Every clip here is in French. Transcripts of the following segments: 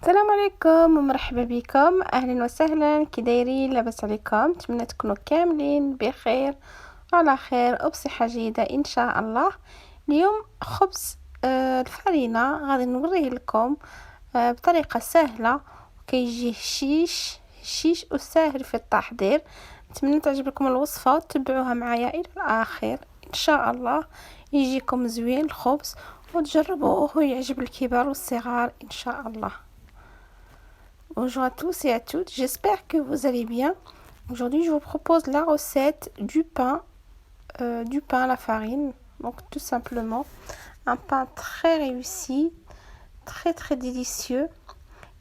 السلام عليكم ومرحبا بكم، اهلا وسهلا. كي دايرين؟ لاباس عليكم؟ نتمنى تكونوا كاملين بخير وعلى خير وبصحه جيده ان شاء الله. اليوم خبز الفرينه غادي نوريه لكم بطريقه سهله، وكيجي هشيش وسهل في التحضير. نتمنى تعجبكم الوصفه وتتبعوها معايا الى الاخير ان شاء الله. يجيكم زوين الخبز وتجربوه ويعجب الكبار والصغار ان شاء الله. Bonjour à tous et à toutes, j'espère que vous allez bien. Aujourd'hui, je vous propose la recette du pain à la farine. Donc, tout simplement, un pain très réussi, très délicieux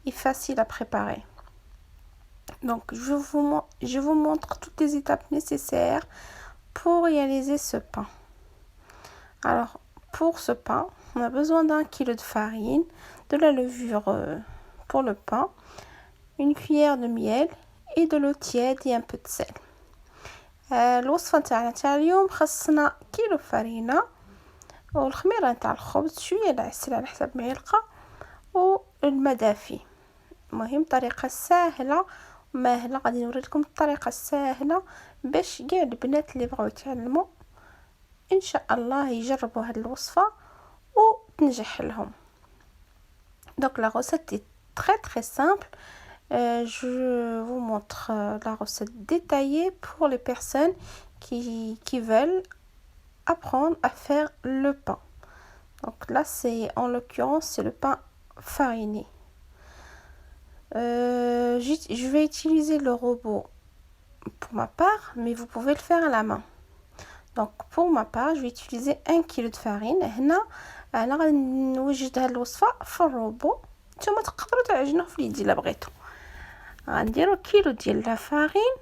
et facile à préparer. Donc, je vous montre toutes les étapes nécessaires pour réaliser ce pain. Alors, pour ce pain, on a besoin d'un kilo de farine, de la levure pour le pain, une cuillère de miel et de l'eau tiède et un peu de sel. الوصفه تاعنا تاع اليوم خصنا كيلو فرينه والخميره تاع الخبز، شويه العسل على حسب معلقه والماء دافي. المهم طريقه سهله وماهله، غادي نوريلكم الطريقه السهله باش كاع البنات اللي بغاو يتعلموا ان شاء الله يجربوا هذه الوصفه وتنجح لهم. Donc la recette est très simple. Je vous montre la recette détaillée pour les personnes qui veulent apprendre à faire le pain. Donc là, en l'occurrence, c'est le pain fariné. Je vais utiliser le robot pour ma part, mais vous pouvez le faire à la main. Donc pour ma part, je vais utiliser 1 kg de farine. هنا انا غادي نوجد هذه الوصفه في الروبو، نتوما تقدروا تعجنوه في اليد الا بغيتوا. غنديروا كيلو ديال لا فارين.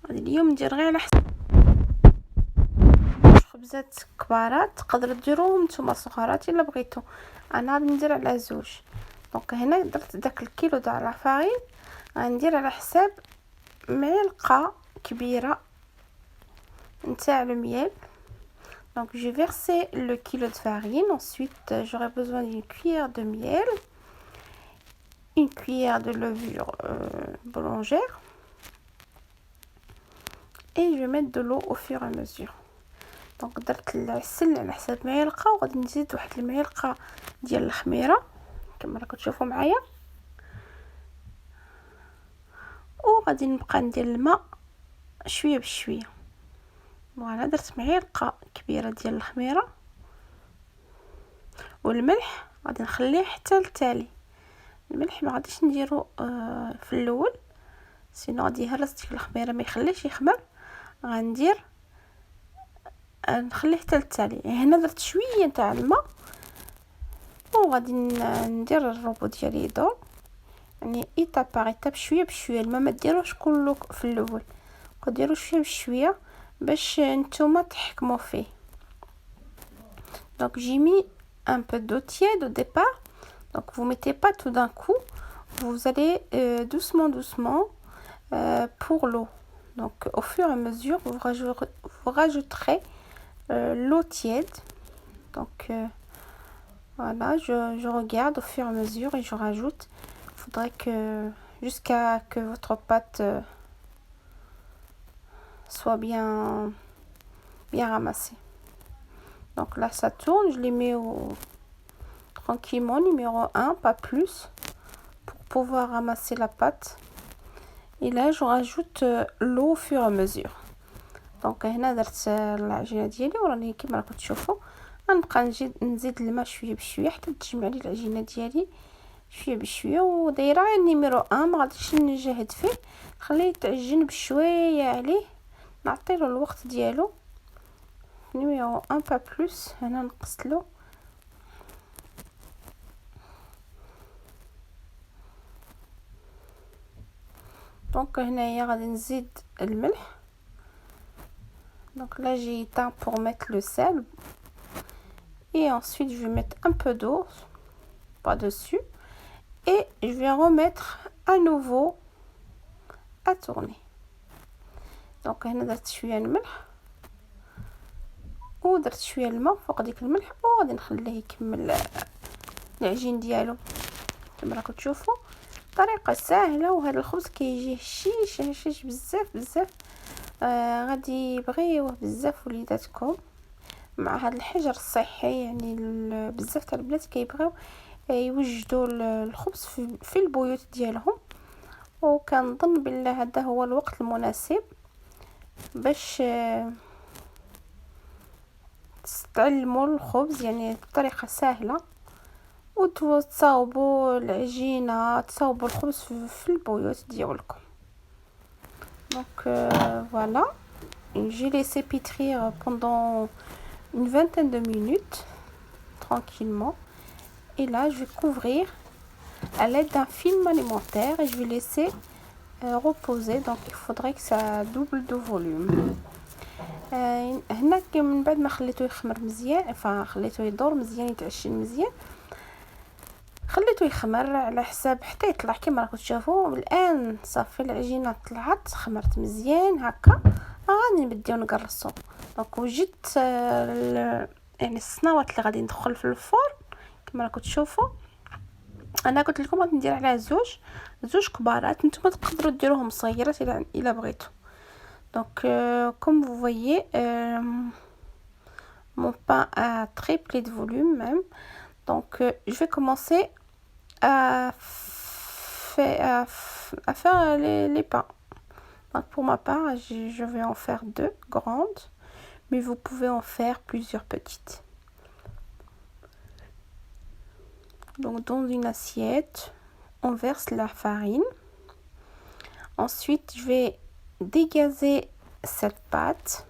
غادي اليوم ندير غير على حسب خبزات كبارات، تقدروا ديروهم نتوما صغارات الا بغيتوا. انا غادي ندير على 2. دونك هنا درت داك الكيلو تاع لا فارين، غندير على حساب معلقه كبيره نتاع الميل. Donc j'ai versé le kilo de farine. Ensuite j'aurai besoin d'une cuillère de miel, une cuillère de levure boulangère, et je vais mettre de l'eau au fur et à mesure. Donc درت العسل على حساب معلقه، وغادي نزيد واحد المعلقه ديال الخميره كما راكم تشوفوا معايا، وغادي نبقى ندير الماء شويه بشويه. فوالا درت معلقه كبيره ديال الخميره، والملح غادي نخليه حتى التالي. الملح ما غاديش نديرو في الاول، سينو غادي يهرس ديك الخميره ما يخليش يخمر. غندير نخليه حتى التالي. هنا درت شويه تاع الماء، وغادي ندير الروبو ديالي يدور، يعني ايطاب باغ ايطاب، شويه بشويه. الماء ما ديروش كله في الاول، ديروا شويه بشويه باش نتوما تحكموا فيه. Donc j'ai mis un peu d'eau tiède au départ. Donc vous mettez pas tout d'un coup, vous allez doucement pour l'eau. Donc au fur et à mesure vous rajouterez l'eau tiède. Donc voilà, je regarde au fur et à mesure et je rajoute. Il faudrait que jusqu'à que votre pâte soit bien ramassée. Donc là ça tourne, je les mets tranquillement, numéro 1, pas plus, pour pouvoir ramasser la pâte. Et là je rajoute l'eau au fur et à mesure. Donc هنا درت العجينه ديالي وراني كما راكم تشوفوا. غنبقى نزيد الماء شويه بشويه حتى تجمع لي العجينه ديالي شويه بشويه، ودايره نيميرو 1. ما غاديش نجهد فيه، خليه يتعجن بشويه عليه، نعطيله الوقت ديالو. نيميرو 1 با بلوس. هنا نقصلو دونك هنايا غادي نزيد الملح. Donc là j'ai éteint pour mettre le sel, et ensuite je vais mettre un peu d'eau par dessus et je vais remettre à nouveau à tourner. Donc هنا درت شويه الملح ودرت شويه الماء فوق ديك الملح، وغادي نخليه يكمل العجين ديالو. كما راكم تشوفوا طريقه سهله. وهذا الخبز كيجي هشيش بزاف. غادي يبغيوه بزاف وليداتكم مع هذا الحجر الصحي. يعني بزاف تاع البنات كيبغيو يوجدوا الخبز في البيوت ديالهم، وكنظن بالله هذا هو الوقت المناسب باش تتعلموا الخبز يعني بطريقه سهله، وتصاوبوا العجينه، تصاوبوا الخبز في البيوت ديالكم. Donc voilà, j'ai laissé pétrir pendant une vingtaine de minutes tranquillement, et là je vais couvrir à l'aide d'un film alimentaire et je vais laisser reposer. Donc il faudrait que ça double de volume. هنا من بعد ما خليته يخمر مزيان، خليته يدور مزيان يتعشن مزيان، خليته يخمر على حساب حتى يطلع كما راكم تشوفوا. الان صافي العجينه طلعت خمرت مزيان هكا، غادي نبداو نقرصو. دونك وجدت يعني الصناوات اللي غادي ندخل في الفرن كما راكم تشوفوا. انا قلت لكم غادي ندير على زوج كبارات، نتوما تقدروا ديروهم صغيرات الا بغيتوا. Donc comme vous voyez mon pain a triplé de volume même. Donc je vais commencer à faire les pains. Donc pour ma part je vais en faire 2 grandes, mais vous pouvez en faire plusieurs petites. Donc dans une assiette on verse la farine. Ensuite je vais dégazer cette pâte.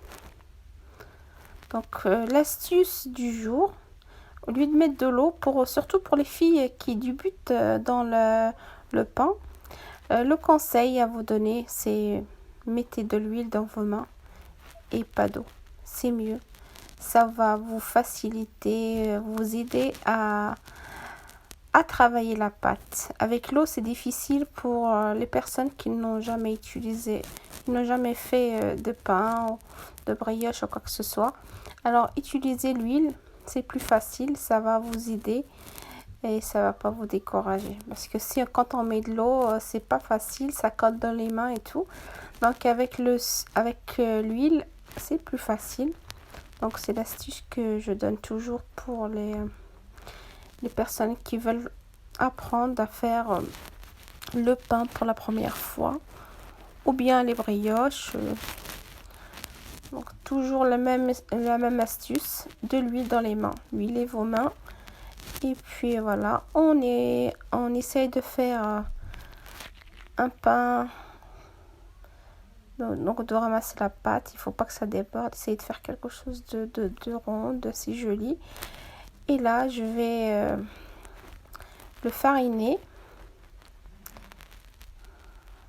Donc l'astuce du jour, au lieu de mettre de l'eau, surtout pour les filles qui débutent dans le pain, le conseil à vous donner, c'est mettez de l'huile dans vos mains et pas d'eau, c'est mieux. Ça va vous faciliter, vous aider à travailler la pâte. Avec l'eau c'est difficile pour les personnes qui n'ont jamais fait de pain, de brioche ou quoi que ce soit. Alors utilisez l'huile, c'est plus facile, ça va vous aider et ça va pas vous décourager. Parce que quand on met de l'eau, c'est pas facile, ça colle dans les mains et tout. Donc avec l'huile, c'est plus facile. Donc c'est l'astuce que je donne toujours pour les personnes qui veulent apprendre à faire le pain pour la première fois, ou bien les brioches. Donc toujours la même astuce, de l'huile dans les mains, huilez vos mains et puis voilà, on essaye de faire un pain. Donc de ramasser la pâte, il faut pas que ça déborde, essayez de faire quelque chose de rond, de si joli. Et là je vais le fariner.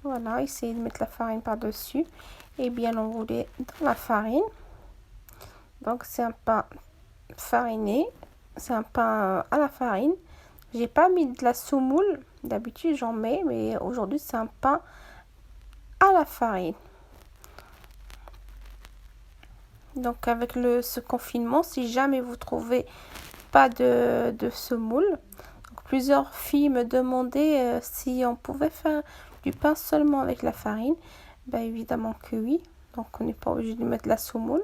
Voilà, essayez de mettre la farine par dessus et bien enrouler dans la farine. Donc c'est un pain fariné, c'est un pain à la farine. J'ai pas mis de la semoule, d'habitude j'en mets, mais aujourd'hui c'est un pain à la farine. Donc avec ce confinement, si jamais vous trouvez pas de semoule, donc plusieurs filles me demandaient si on pouvait faire du pain seulement avec la farine. Ben évidemment que oui. Donc on n'est pas obligé de mettre de la semoule.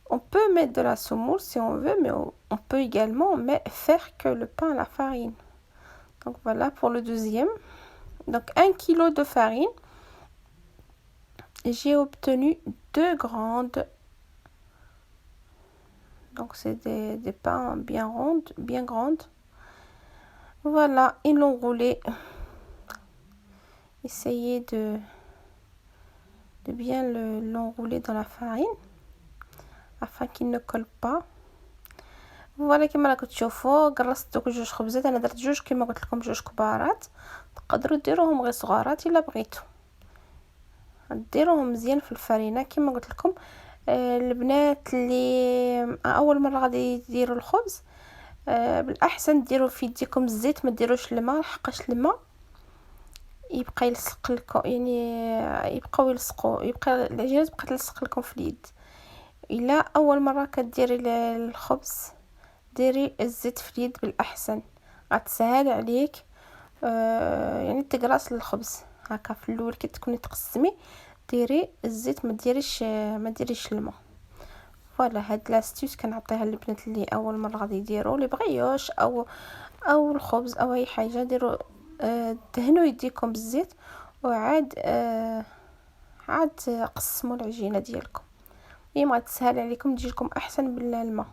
On peut mettre de la semoule si on veut, mais on peut également faire que le pain à la farine. Donc voilà pour le deuxième. Donc 1 kg de farine. J'ai obtenu 2 grandes. Donc c'est des pains bien grandes. Voilà, et l'enrouler. Essayez de bien l'enrouler dans la farine afin qu'il ne colle pas. فوالا كما راكم تشوفوا قرصت دوك 2 خبزات. انا درت 2 كما قلت لكم 2 كبارات، تقدروا ديروهم غير صغارات الا بغيتوا. ديروهم مزيان في الفرينه كما قلت لكم. البنات اللي اول مره غادي يديروا الخبز بالاحسن ديروا في يديكم الزيت، ما ديروش الماء، حقاش الماء يبقى يلصق لكم، يعني يبقى العجينه تبقى تلصق لكم في اليد. الا اول مره كديري الخبز ديري الزيت في اليد بالاحسن، غتسهل عليك يعني تقراص للخبز هكا. في الاول كي تكوني تقسمي ديري الزيت، ما ديريش الماء. فوالا هاد لاستيوس كنعطيها للبنات اللي اول مره غادي يديروا لي بغيوش او الخبز او اي حاجه. ديروا دهنوا يديكم بالزيت وعاد عاد قسموا العجينه ديالكم. هي ما تسهل عليكم تجيكم احسن بالماء.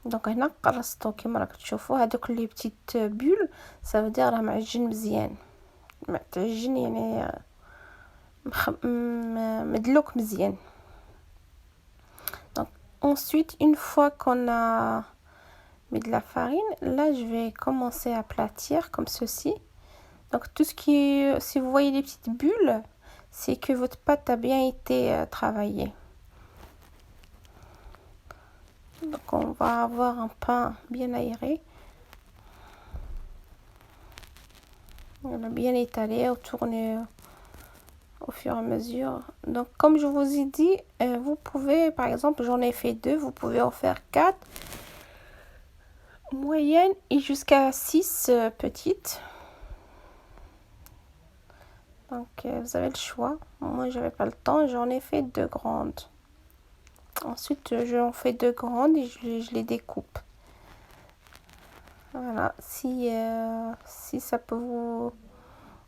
دونك هنا قرصتو كيما راك تشوفوا هذوك لي بتيت بول صافي راه معجن مزيان، معجن يعني مدلوك مزيان. Donc ensuite une fois qu'on a mis de la farine, là je vais commencer à aplatir comme ceci. Donc tout ce qui si vous voyez les petites bulles, c'est que votre pâte a bien été travaillée. Donc on va avoir un pain bien aéré. On a bien étalé ou tourné au fur et à mesure. Donc comme je vous ai dit, vous pouvez, par exemple, j'en ai fait 2, vous pouvez en faire 4 moyennes et jusqu'à 6 petites. Donc vous avez le choix. Moi j'avais pas le temps, j'en ai fait 2 grandes. Ensuite j'en fais 2 grandes et je les découpe. Voilà, si ça peut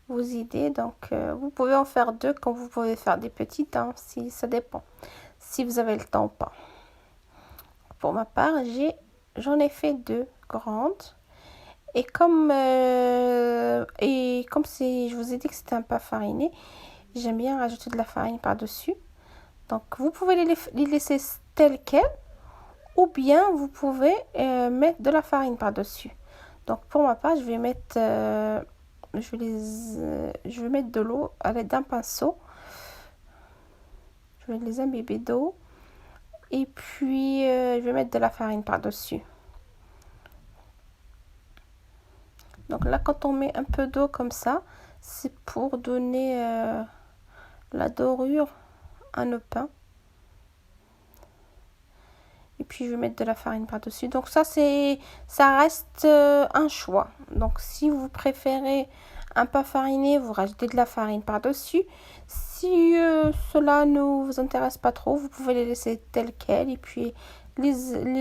vous aider. Donc vous pouvez en faire 2 quand vous pouvez faire des petites, hein, si ça dépend si vous avez le temps ou pas. Pour ma part j'en ai fait 2 grandes et comme si je vous ai dit que c'était un pain fariné, j'aime bien rajouter de la farine par dessus. Donc vous pouvez les laisser telles quelles ou bien vous pouvez mettre de la farine par dessus. Donc pour ma part je vais mettre je vais mettre de l'eau à l'aide d'un pinceau. Je vais les imbiber d'eau et puis je vais mettre de la farine par dessus. Donc là quand on met un peu d'eau comme ça, c'est pour donner la dorure à nos pains. Et puis je vais mettre de la farine par dessus. Donc ça reste un choix. Donc si vous préférez un pain fariné, vous rajoutez de la farine par dessus. Si cela ne vous intéresse pas trop, vous pouvez les laisser telles quelles et puis les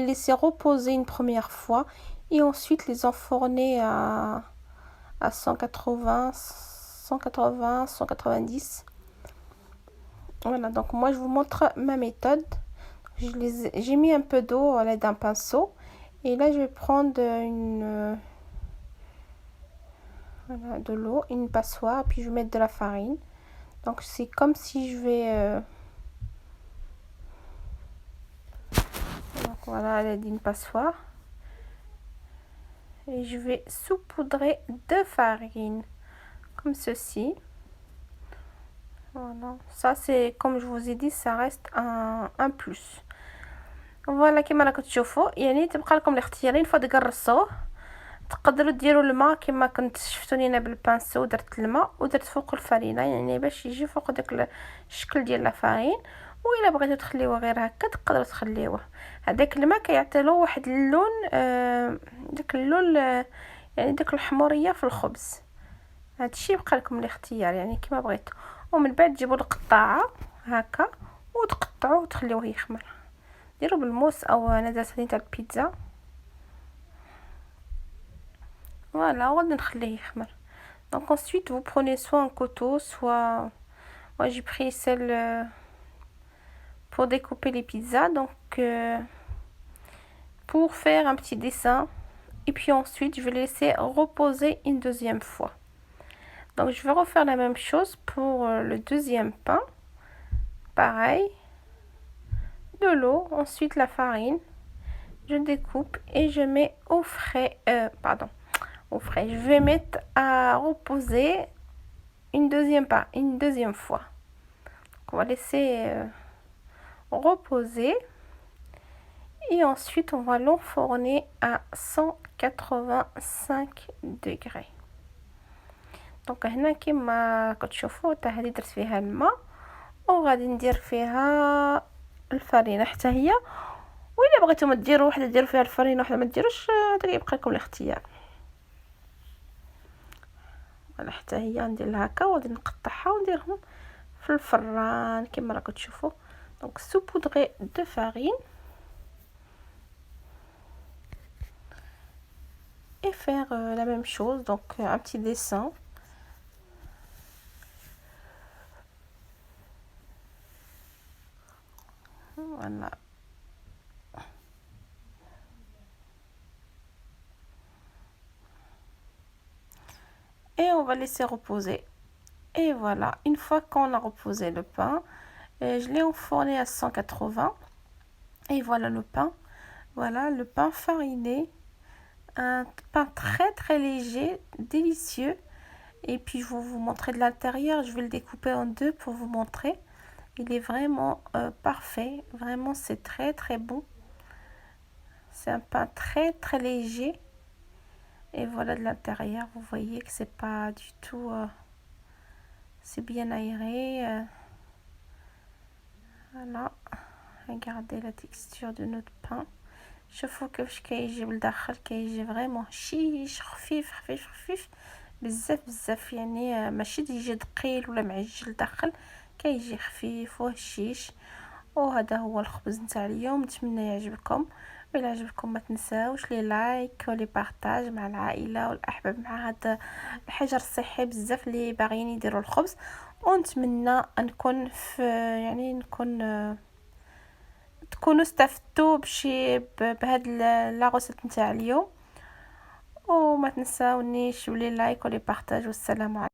laisser reposer une première fois et ensuite les enfourner à 180 190. Voilà, donc moi je vous montre ma méthode. J'ai mis un peu d'eau à l'aide d'un pinceau et là je vais prendre voilà, de l'eau, une passoire, puis je vais mettre de la farine. Donc c'est comme si je vais donc voilà, à l'aide d'une passoire et je vais saupoudrer de farine comme ceci. Voilà, ça c'est comme je vous ai dit, ça reste un plus. فوالا كما راكم تشوفوا يعني تبقى لكم الاختيارين. فوا تقرصوه تقدروا ديروا الماء كما كنت شفتوني انا بالبانسو، درت الماء ودرت فوق الفرينه يعني باش يجي فوق داك الشكل ديال الفارين. والا بغيتوا تخليوه غير هكا تقدروا تخليوه. هذاك الماء كيعطي له واحد اللون داك اللون يعني داك الحموريه في الخبز. هادشي يبقى لكم الاختيار يعني كما بغيتوا. ومن بعد تجيبوا القطاعه هكا وتقطعوه وتخليوه يخمر. ديروا بالموس او نزاتين تاع البيتزا. Voilà, on va le faire. Donc ensuite vous prenez soit un couteau, soit moi j'ai pris celle pour découper les pizzas, donc pour faire un petit dessin et puis ensuite je vais laisser reposer une deuxième fois. Donc je vais refaire la même chose pour le deuxième pain. Pareil, de l'eau, ensuite la farine, je découpe et je mets au frais, je vais mettre à reposer une deuxième fois. Donc on va laisser reposer et ensuite on va l'enfourner à 185 degrés. دونك هنا كما كتشوفوا حتى هذه درت فيها الماء وغادي ندير فيها الفرينه حتى هي. وإلا بغيتو ديروا وحده ديروا فيها الفرينه وحده ما ديروش، هذا يبقى لكم الاختيار. فوالا حتى هي ندير لها هكا وغادي نقطعها ونديرهم في الفران كما راكم تشوفوا. دونك saupoudrer de farine et faire la même chose, donc un petit dessin. Voilà. Et on va laisser reposer. Et voilà, une fois qu'on a reposé le pain, je l'ai enfourné à 180. Et voilà le pain. Voilà le pain fariné. Un pain très léger, délicieux. Et puis je vais vous montrer de l'intérieur. Je vais le découper en deux pour vous montrer. Il est vraiment parfait. Vraiment, c'est très bon. C'est un pain très léger. Et voilà de l'intérieur. Vous voyez que c'est pas du tout... c'est bien aéré. Voilà. Regardez la texture de notre pain. شوفوا كيفاش كيجي لداخل، كيجي فريمون هشيش خفيف بزاف يعني ماشي يجي ثقيل ولا معجن لداخل، كيجي خفيف وهشيش. وهذا هو الخبز نتاع اليوم. نتمنى يعجبكم، وإلا عجبكم ما تنساوش لي لايك ولي بارطاج مع العائله والاحباب مع هذا الحجر الصحي بزاف اللي باغيين يديروا الخبز. ونتمنى نكون في يعني تكونوا استفدتوا بهاد لاغوسيت نتاع اليوم. وما تنساونيش ولي لايك ولي بارطاج. والسلام عليكم.